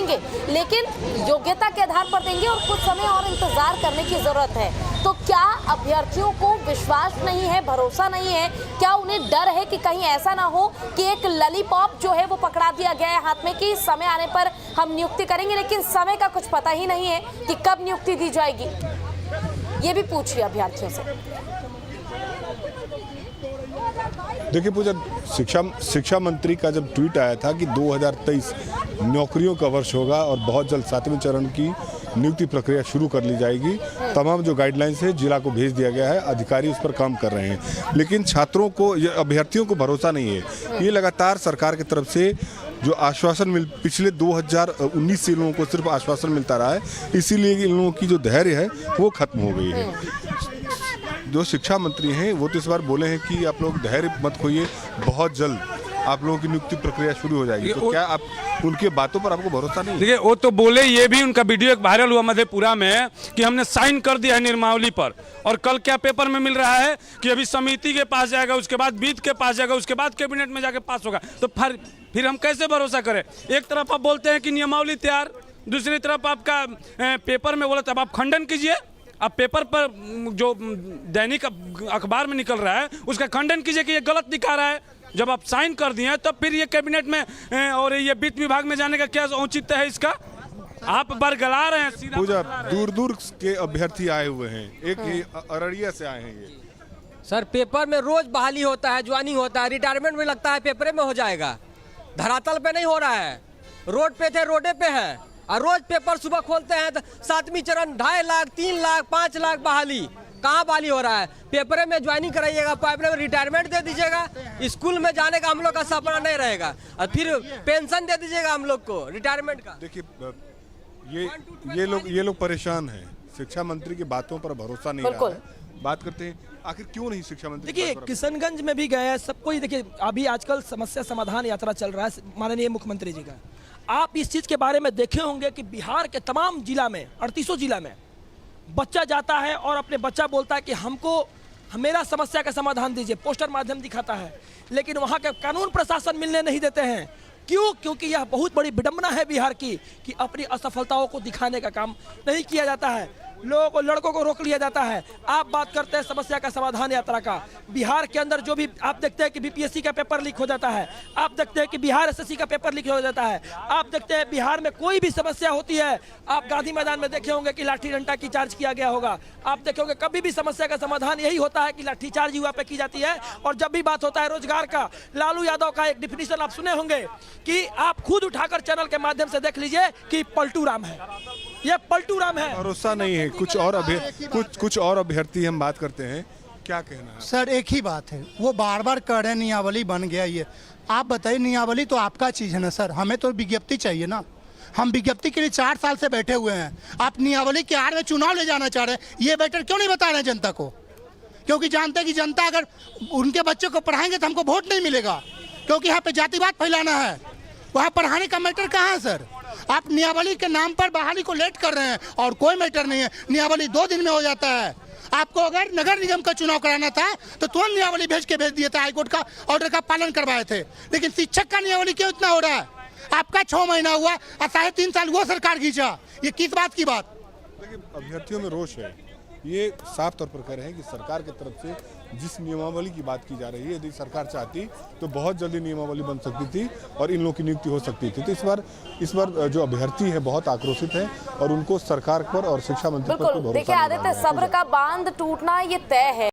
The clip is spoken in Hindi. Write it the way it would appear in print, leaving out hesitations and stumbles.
देंगे, लेकिन योग्यता के आधार पर देंगे और कुछ समय और इंतजार करने की जरूरत है। तो क्या अभ्यर्थियों को विश्वास नहीं है, भरोसा नहीं है? क्या उन्हें डर है कि कहीं ऐसा ना हो कि एक लॉलीपॉप जो है वो पकड़ा दिया गया है हाथ में कि समय आने पर हम नियुक्ति करेंगे, लेकिन समय का कुछ पता ही नहीं है कि कब नियुक्ति दी जाएगी? ये भी पूछिए अभ्यर्थियों से। देखिए पूजा, शिक्षा मंत्री का जब ट्वीट आया था कि 2023 नौकरियों का वर्ष होगा और बहुत जल्द 7वें चरण की नियुक्ति प्रक्रिया शुरू कर ली जाएगी, तमाम जो गाइडलाइंस है जिला को भेज दिया गया है, अधिकारी उस पर काम कर रहे हैं, लेकिन छात्रों को, अभ्यर्थियों को भरोसा नहीं है। ये लगातार सरकार की तरफ से जो आश्वासन पिछले 2019 से इन लोगों को सिर्फ आश्वासन मिलता रहा है, इसीलिए इन लोगों की जो धैर्य है वो खत्म हो गई है। जो शिक्षा मंत्री हैं वो तो इस बार बोले हैं कि आप लोग धैर्य मत खोइए, बहुत जल्द आप लोगों की नियुक्ति प्रक्रिया शुरू हो जाएगी। तो क्या आप उनके बातों पर आपको भरोसा नहीं? देखिए वो तो बोले, ये भी उनका वीडियो एक वायरल हुआ मधेपुरा में कि हमने साइन कर दिया है नियमावली पर, और कल क्या पेपर में मिल रहा है कि अभी समिति के पास जाएगा, उसके बाद वित्त के पास जाएगा, उसके बाद कैबिनेट में जाके पास होगा। तो फिर हम कैसे भरोसा करें? एक तरफ आप बोलते हैं कि नियमावली तैयार, दूसरी तरफ आपका पेपर में बोला, तब आप खंडन कीजिए। अब पेपर पर जो दैनिक अखबार में निकल रहा है उसका खंडन कीजिए कि ये गलत दिखा रहा है। जब आप साइन कर दिए हैं तब फिर ये कैबिनेट में और ये वित्त विभाग में जाने का क्या औचित्य है इसका? आप बरगला रहे हैं सीधा। पूजा, दूर दूर के अभ्यर्थी आए हुए हैं, एक ही अररिया से आए हैं। ये सर पेपर में रोज बहाली होता है, ज्वाइनिंग होता है, रिटायरमेंट में लगता है पेपर में हो जाएगा, धरातल पे नहीं हो रहा है। रोड पे थे, रोडे पे है, और रोज पेपर सुबह खोलते हैं तो 7वीं चरण 2.5 लाख 3 लाख 5 लाख बहाली, कहाँ बहाली हो रहा है? पेपर में ज्वाइनिंग कराइएगा, पेपर में रिटायरमेंट दे दीजिएगा, स्कूल में जाने का हम लोग का सपना नहीं रहेगा, और फिर पेंशन दे दीजिएगा हम लोग को रिटायरमेंट का। देखिए ये लोग परेशान हैं, शिक्षा मंत्री की बातों पर भरोसा नहीं रहा है। बात करते हैं आखिर क्यों नहीं शिक्षा मंत्री? देखिए किशनगंज में भी गए हैं, सबको ही देखिए, अभी आजकल समस्या समाधान यात्रा चल रहा है माननीय मुख्यमंत्री जी का। आप इस चीज के बारे में देखे होंगे कि बिहार के तमाम जिला में, 38 जिला में बच्चा जाता है और अपने बच्चा बोलता है कि हमको मेरा समस्या का समाधान दीजिए, पोस्टर माध्यम दिखाता है, लेकिन वहाँ के कानून प्रशासन मिलने नहीं देते हैं। क्यों? क्योंकि यह बहुत बड़ी विडंबना है बिहार की कि अपनी असफलताओं को दिखाने का काम नहीं किया जाता है, लोगों को, लड़कों को रोक लिया जाता है। आप बात करते हैं समस्या का समाधान यात्रा का, बिहार के अंदर जो भी आप देखते हैं कि बीपीएससी का पेपर लीक हो जाता है, आप देखते हैं कि बिहार एसएससी का पेपर लीक हो जाता है, आप देखते हैं बिहार में कोई भी समस्या होती है, आप गांधी मैदान में देखे होंगे कि लाठी डंडा की चार्ज किया गया होगा, आप देखे होंगे कभी भी समस्या का समाधान यही होता है कि लाठी चार्ज युवा पे की जाती है। और जब भी बात होता है रोजगार का, लालू यादव का एक डिफिनीशन आप सुने होंगे कि आप खुद उठाकर चैनल के माध्यम से देख लीजिए कि पलटू राम है, ये पलटू राम है। भरोसा नहीं है। कुछ और अभ्यर्थी हम बात करते हैं, क्या कहना है? सर एक ही बात है, वो बार बार कह रहे हैं नियमावली बन गया। ये आप बताइए, नियमावली तो आपका चीज है ना सर, हमें तो विज्ञप्ति चाहिए ना। हम विज्ञप्ति के लिए 4 साल से बैठे हुए हैं, आप नियमावली के आड़ में चुनाव ले जाना चाह रहे हैं। ये बेटर क्यों नहीं बता रहे हैं जनता को? क्योंकि जानते हैं कि जनता अगर उनके बच्चों को पढ़ाएंगे तो हमको वोट नहीं मिलेगा, क्योंकि यहाँ पे जातिवाद फैलाना है। वहाँ पढ़ाने का मैटर कहाँ है सर? आप नियमावली के नाम पर बहाली को लेट कर रहे हैं और कोई मैटर नहीं है। नियमावली 2 दिन में हो जाता है। आपको अगर नगर निगम का चुनाव कराना था तो तुरंत नियमावली भेज दिया था, हाईकोर्ट का ऑर्डर का पालन करवाए थे। लेकिन शिक्षक का नियमावली क्यों इतना हो रहा है? आपका 6 महीना हुआ और 3.5 साल वो सरकार खींचा, ये किस बात की बात? देखिए अभ्यर्थियों में रोष है, ये साफ तौर पर कह रहे हैं कि सरकार की तरफ से जिस नियमावली की बात की जा रही है, यदि सरकार चाहती तो बहुत जल्दी नियमावली बन सकती थी और इन लोगों की नियुक्ति हो सकती थी। तो इस बार जो अभ्यर्थी है बहुत आक्रोशित है और उनको सरकार पर और शिक्षा मंत्री पर भरोसा नहीं है। देखिए आदित्य, सब्र का बांध टूटना ये तय है।